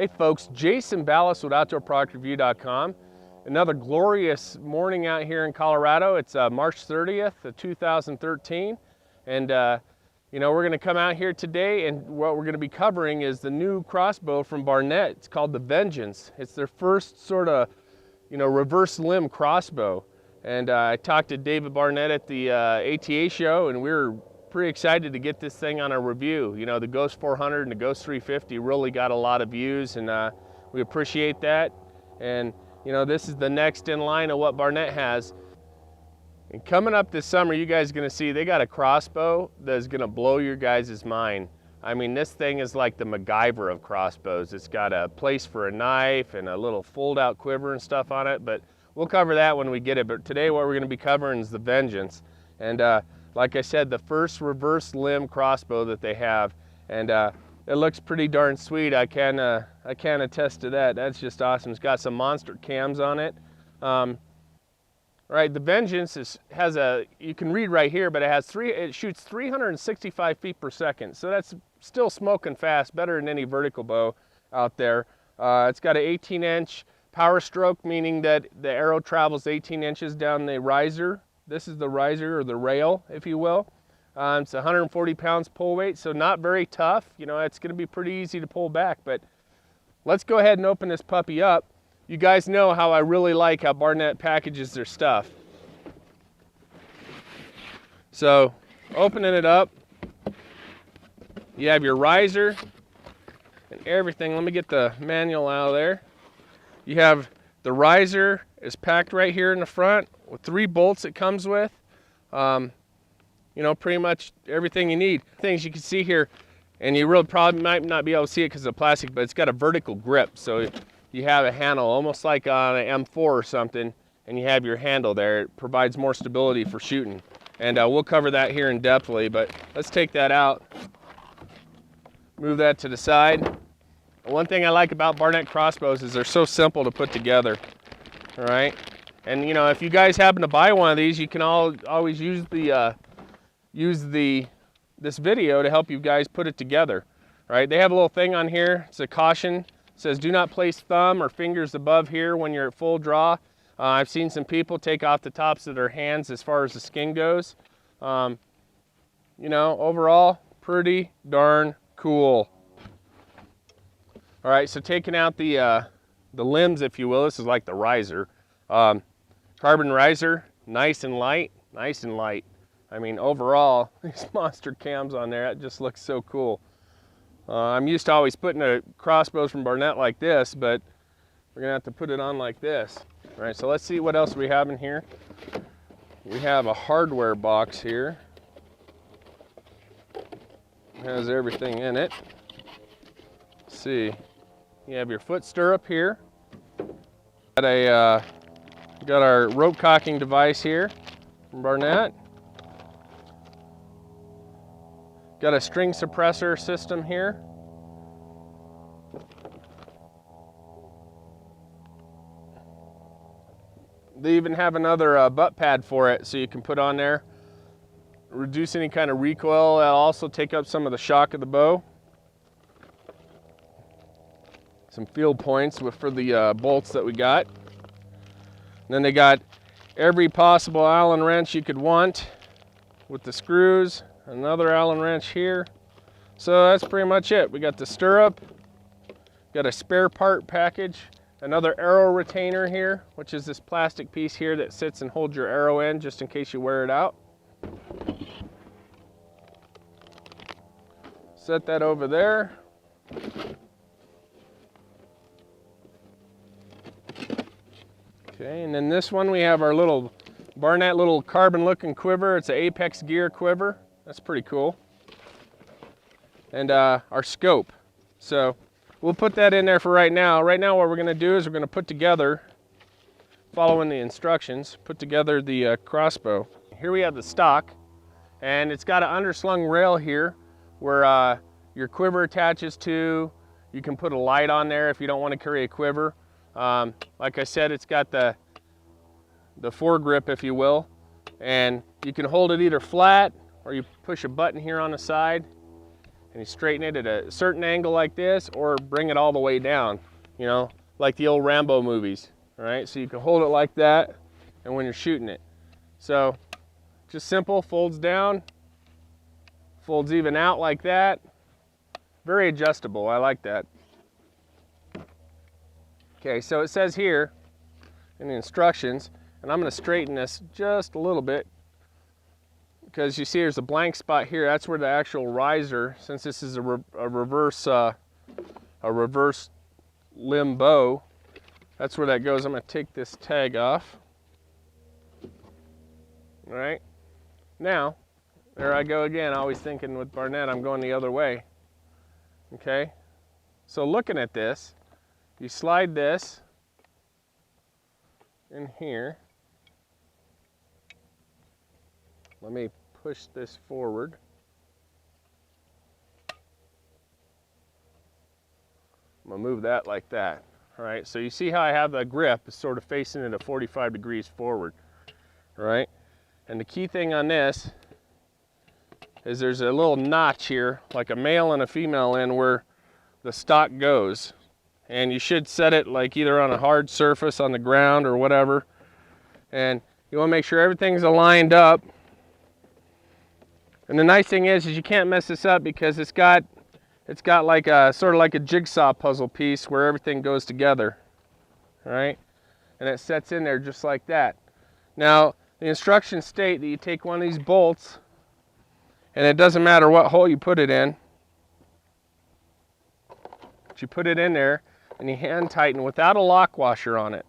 Hey folks, Jason Ballas with OutdoorProductReview.com. Another glorious morning out here in Colorado. It's March 30th of 2013. And you know, we're gonna come out here today and what we're gonna be covering is the new crossbow from Barnett. It's called the Vengeance. It's their first sort of, you know, reverse limb crossbow. And I talked to David Barnett at the ATA show, and we were pretty excited to get this thing on a review. You know, the Ghost 400 and the Ghost 350 really got a lot of views, and we appreciate that. And you know, this is the next in line of what Barnett has. And coming up this summer, you guys are gonna see they got a crossbow that's gonna blow your guys' mind. I mean, this thing is like the MacGyver of crossbows. It's got a place for a knife and a little fold-out quiver and stuff on it, but we'll cover that when we get it. But today what we're gonna be covering is the Vengeance. And like I said, the first reverse limb crossbow that they have, and it looks pretty darn sweet. I can attest to that. That's just awesome. It's got some monster cams on it. Right, the Vengeance has a, you can read right here, but it shoots 365 feet per second. So that's still smoking fast, better than any vertical bow out there. It's got an 18-inch power stroke, meaning that the arrow travels 18 inches down the riser. This is the riser, or the rail, if you will. It's 140 pounds pull weight, so not very tough. You know, it's gonna be pretty easy to pull back, but let's go ahead and open this puppy up. You guys know how I really like how Barnett packages their stuff. So, opening it up, you have your riser and everything. Let me get the manual out of there. You have the riser is packed right here in the front with 3 bolts it comes with. You know, pretty much everything you need. Things you can see here, and you really probably might not be able to see it because of plastic, but it's got a vertical grip. So you have a handle almost like on an M4 or something, and you have your handle there. It provides more stability for shooting. And we'll cover that here in depthly, but let's take that out. Move that to the side. One thing I like about Barnett crossbows is they're so simple to put together. All right, and you know, if you guys happen to buy one of these, you can always use this video to help you guys put it together. All right, they have a little thing on here. It's a caution. It says do not place thumb or fingers above here when you're at full draw. I've seen some people take off the tops of their hands as far as the skin goes. You know, overall, pretty darn cool. All right, so taking out the limbs, if you will. This is like the riser. Carbon riser, nice and light, nice and light. I mean, overall, these monster cams on there, that just looks so cool. I'm used to always putting a crossbows from Barnett like this, but we're gonna have to put it on like this. All right, so let's see what else we have in here. We have a hardware box here. It has everything in it. Let's see. You have your foot stirrup here. Got our rope cocking device here from Barnett. Got a string suppressor system here. They even have another butt pad for it, so you can put on there, reduce any kind of recoil. That'll also take up some of the shock of the bow. Some field points for the bolts that we got. And then they got every possible Allen wrench you could want with the screws. Another Allen wrench here. So that's pretty much it. We got the stirrup, got a spare part package, another arrow retainer here, which is this plastic piece here that sits and holds your arrow in just in case you wear it out. Set that over there. Okay, and then this one we have our little Barnett little carbon looking quiver. It's an Apex Gear quiver. That's pretty cool. And our scope. So we'll put that in there for right now. Right now what we're gonna do is we're gonna put together, following the instructions, put together the crossbow. Here we have the stock, and it's got an underslung rail here where your quiver attaches to. You can put a light on there if you don't want to carry a quiver. Like I said, it's got the foregrip, if you will, and you can hold it either flat or you push a button here on the side and you straighten it at a certain angle like this, or bring it all the way down, you know, like the old Rambo movies, all right? So you can hold it like that, and when you're shooting it. So just simple, folds down, folds even out like that. Very adjustable, I like that. Okay, so it says here in the instructions, and I'm gonna straighten this just a little bit, because you see there's a blank spot here. That's where the actual riser, since this is a reverse limb bow, that's where that goes. I'm gonna take this tag off. All right, now, there I go again, always thinking with Barnett, I'm going the other way. Okay, so looking at this, you slide this in here. Let me push this forward. I'm gonna move that like that. All right, so you see how I have the grip is sort of facing it at 45 degrees forward, all right? And the key thing on this is there's a little notch here, like a male and a female in where the stock goes. And you should set it like either on a hard surface on the ground or whatever. And you wanna make sure everything's aligned up. And the nice thing is you can't mess this up because it's got like a sort of like a jigsaw puzzle piece where everything goes together, all right? And it sets in there just like that. Now, the instructions state that you take one of these bolts, and it doesn't matter what hole you put it in, but you put it in there and you hand tighten without a lock washer on it.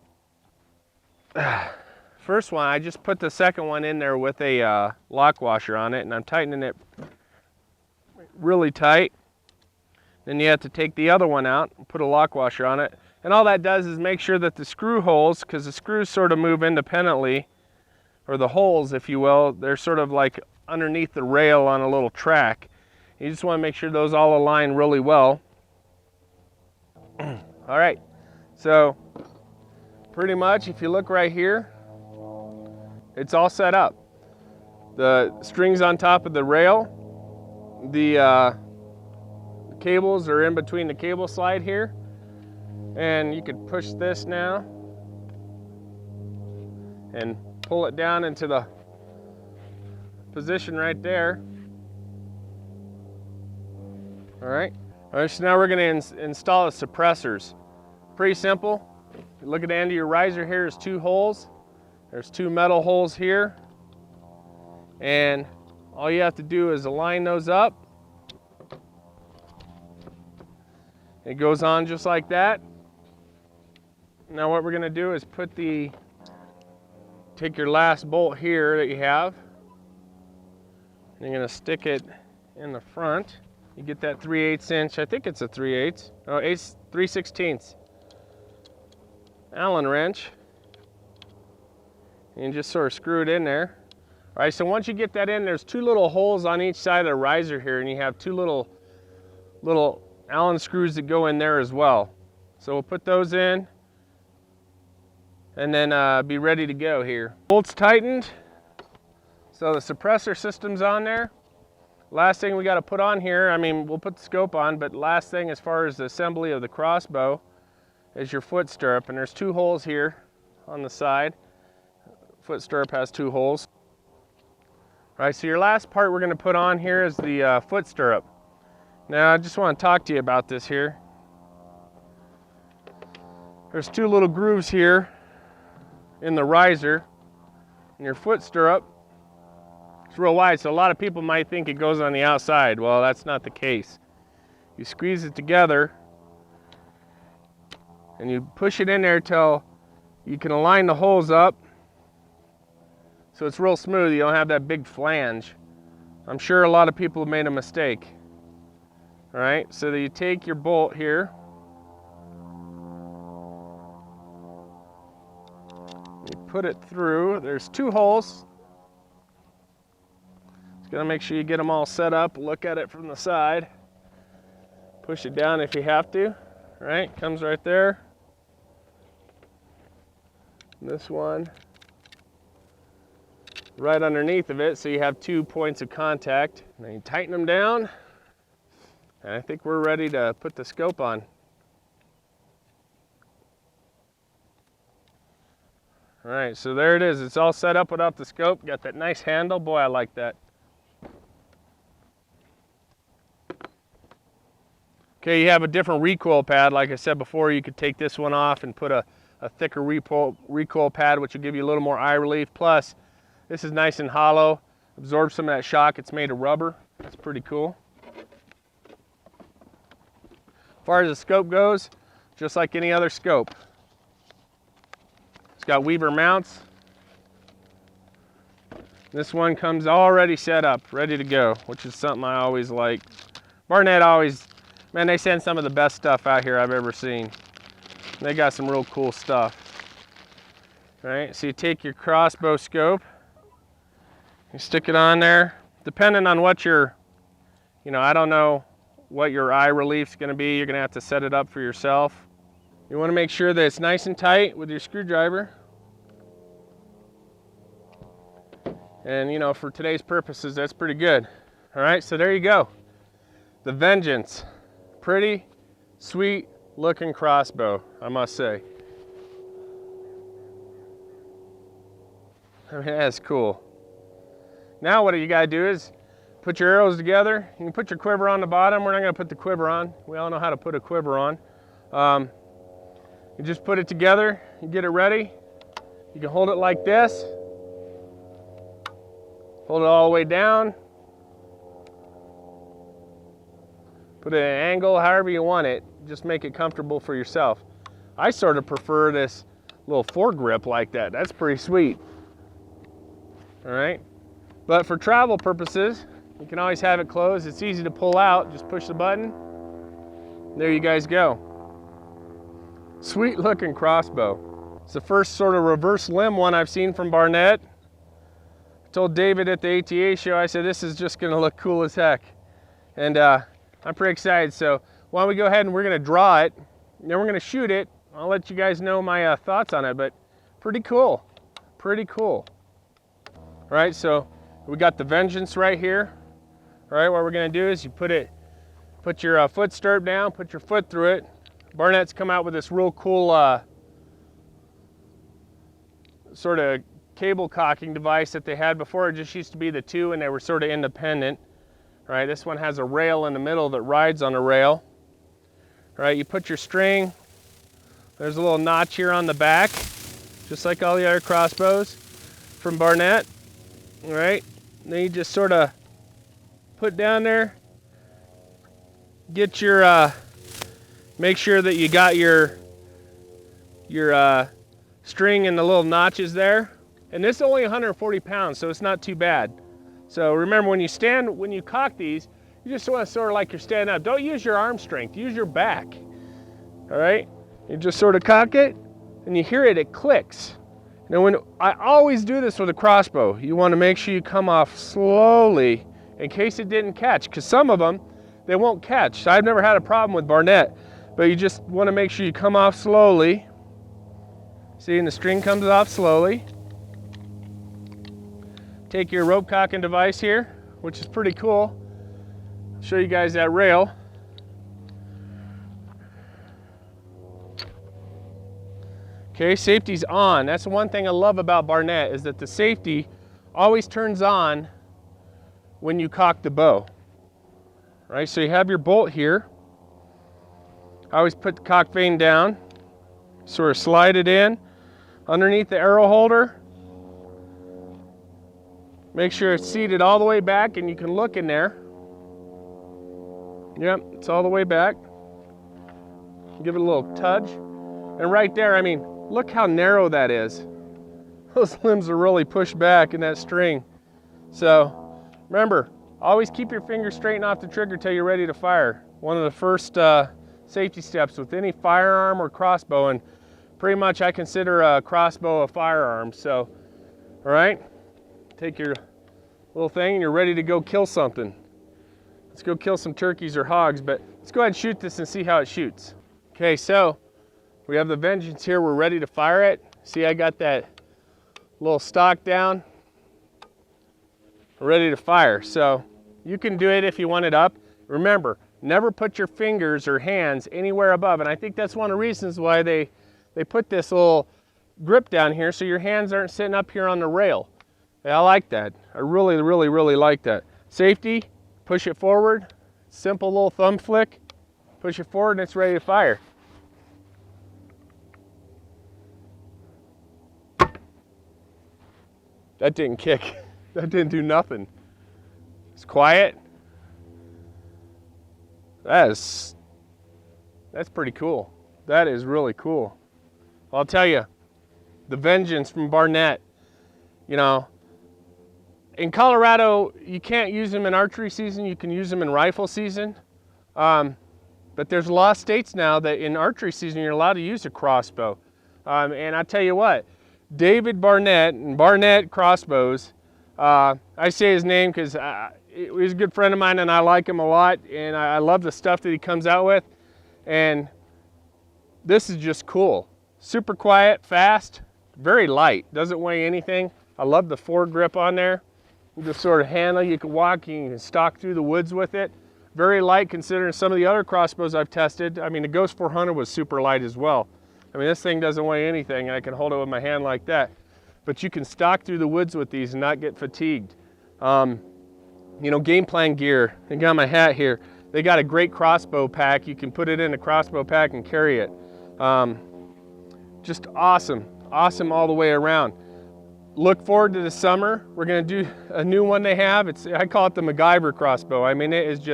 First one, I just put the second one in there with a lock washer on it, and I'm tightening it really tight. Then you have to take the other one out and put a lock washer on it. And all that does is make sure that the screw holes, because the screws sort of move independently, or the holes, if you will, they're sort of like underneath the rail on a little track. You just want to make sure those all align really well. All right, so pretty much if you look right here, it's all set up. The string's on top of the rail. The cables are in between the cable slide here. And you could push this now and pull it down into the position right there. All right, so now we're going to install the suppressors. Pretty simple. You look at the end of your riser here, there's two holes. There's two metal holes here. And all you have to do is align those up. It goes on just like that. Now what we're going to do is take your last bolt here that you have, and you're going to stick it in the front. You get that 3/8 inch, I think it's a 3/8, oh, 3/16 Allen wrench. And you just sort of screw it in there. All right, so once you get that in, there's two little holes on each side of the riser here, and you have two little Allen screws that go in there as well. So we'll put those in, and then be ready to go here. Bolts tightened, so the suppressor system's on there. Last thing we got to put on here, I mean, we'll put the scope on, but last thing as far as the assembly of the crossbow is your foot stirrup, and there's two holes here on the side. Foot stirrup has two holes. All right, so your last part we're going to put on here is the foot stirrup. Now I just want to talk to you about this here. There's two little grooves here in the riser, and your foot stirrup is real wide, so a lot of people might think it goes on the outside. Well, that's not the case. You squeeze it together and you push it in there till you can align the holes up so it's real smooth. You don't have that big flange. I'm sure a lot of people have made a mistake. All right, so that you take your bolt here, you put it through. There's two holes. Just gotta make sure you get them all set up. Look at it from the side. Push it down if you have to. All right, comes right there. This one right underneath of it, so you have 2 points of contact. Then you tighten them down. And I think we're ready to put the scope on. All right, so there it is. It's all set up without the scope. Got that nice handle. Boy, I like that. Okay, you have a different recoil pad. Like I said before, you could take this one off and put a thicker recoil pad, which will give you a little more eye relief. Plus, this is nice and hollow, absorbs some of that shock. It's made of rubber. That's pretty cool. As far as the scope goes, just like any other scope. It's got Weaver mounts. This one comes already set up, ready to go, which is something I always like. Barnett always, man, they send some of the best stuff out here I've ever seen. They got some real cool stuff. All right, so you take your crossbow scope, you stick it on there. Depending on what your, I don't know what your eye relief's gonna be, you're gonna have to set it up for yourself. You wanna make sure that it's nice and tight with your screwdriver. And for today's purposes, that's pretty good. All right, so there you go. The Vengeance. Pretty, sweet looking crossbow, I must say. I mean, that's cool. Now what you gotta do is put your arrows together. You can put your quiver on the bottom. We're not gonna put the quiver on. We all know how to put a quiver on. You just put it together, you get it ready. You can hold it like this. Hold it all the way down. Put it at an angle, however you want it. Just make it comfortable for yourself. I sort of prefer this little foregrip like that. That's pretty sweet. All right. But for travel purposes, you can always have it closed. It's easy to pull out. Just push the button. There you guys go. Sweet looking crossbow. It's the first sort of reverse limb one I've seen from Barnett. I told David at the ATA show, I said, this is just gonna look cool as heck. And I'm pretty excited. So why don't we go ahead and we're gonna draw it, and then we're gonna shoot it. I'll let you guys know my thoughts on it, but pretty cool, pretty cool. All right, so we got the Vengeance right here. All right, what we're gonna do is you put your foot stirrup down, put your foot through it. Barnett's come out with this real cool sort of cable cocking device that they had before. It just used to be the two and they were sort of independent. All right, this one has a rail in the middle that rides on a rail. All right, you put your string. There's a little notch here on the back, just like all the other crossbows from Barnett. All right, and then you just sort of put down there, get your, make sure that you got your string in the little notches there. And this is only 140 pounds, so it's not too bad. So remember, when you cock these, you just want to sort of like you're standing up. Don't use your arm strength, use your back. All right, you just sort of cock it, and you hear it, it clicks. Now, I always do this with a crossbow. You want to make sure you come off slowly in case it didn't catch, because some of them, they won't catch. I've never had a problem with Barnett, but you just want to make sure you come off slowly. See, and the string comes off slowly. Take your rope cocking device here, which is pretty cool. I'll show you guys that rail. Okay, safety's on. That's the one thing I love about Barnett, is that the safety always turns on when you cock the bow. Right, so you have your bolt here. I always put the cock vane down, sort of slide it in underneath the arrow holder. Make sure it's seated all the way back and you can look in there. Yep, it's all the way back. Give it a little touch. And right there, I mean, look how narrow that is. Those limbs are really pushed back in that string. So remember, always keep your fingers straightened off the trigger till you're ready to fire. One of the first safety steps with any firearm or crossbow, and pretty much I consider a crossbow a firearm. So, all right, take your little thing and you're ready to go kill something. Let's go kill some turkeys or hogs, but let's go ahead and shoot this and see how it shoots. Okay, so we have the Vengeance here. We're ready to fire it. See, I got that little stock down. We're ready to fire. So you can do it if you want it up. Remember, never put your fingers or hands anywhere above. And I think that's one of the reasons why they put this little grip down here so your hands aren't sitting up here on the rail. Yeah, I like that. I really, really, really like that. Safety, push it forward, simple little thumb flick, push it forward and it's ready to fire. That didn't kick. That didn't do nothing. It's quiet. That's pretty cool. That is really cool. I'll tell you, the Vengeance from Barnett, you know, in Colorado, you can't use them in archery season. You can use them in rifle season. But there's a lot of states now that in archery season, you're allowed to use a crossbow. And I tell you what, David Barnett and Barnett Crossbows, I say his name because he's a good friend of mine and I like him a lot. And I love the stuff that he comes out with. And this is just cool. Super quiet, fast, very light, doesn't weigh anything. I love the foregrip on there. The sort of handle you can walk, you can stalk through the woods with it. Very light considering some of the other crossbows I've tested. I mean, the Ghost 400 was super light as well. I mean, this thing doesn't weigh anything and I can hold it with my hand like that. But you can stalk through the woods with these and not get fatigued. You know, Game Plan Gear, I got my hat here. They got a great crossbow pack. You can put it in a crossbow pack and carry it. Just awesome, awesome all the way around. Look forward to the summer. We're gonna do a new one they have. I call it the MacGyver crossbow. I mean, it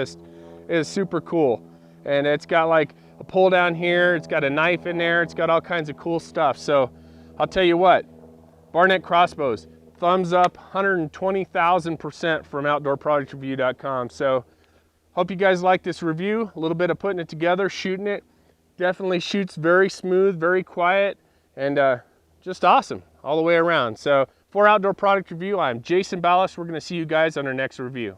is super cool. And it's got like a pull down here. It's got a knife in there. It's got all kinds of cool stuff. So I'll tell you what, Barnett Crossbows, thumbs up 120,000% from OutdoorProductReview.com. So hope you guys like this review. A little bit of putting it together, shooting it. Definitely shoots very smooth, very quiet, and just awesome all the way around. So for Outdoor Product Review, I'm Jason Ballas. We're going to see you guys on our next review.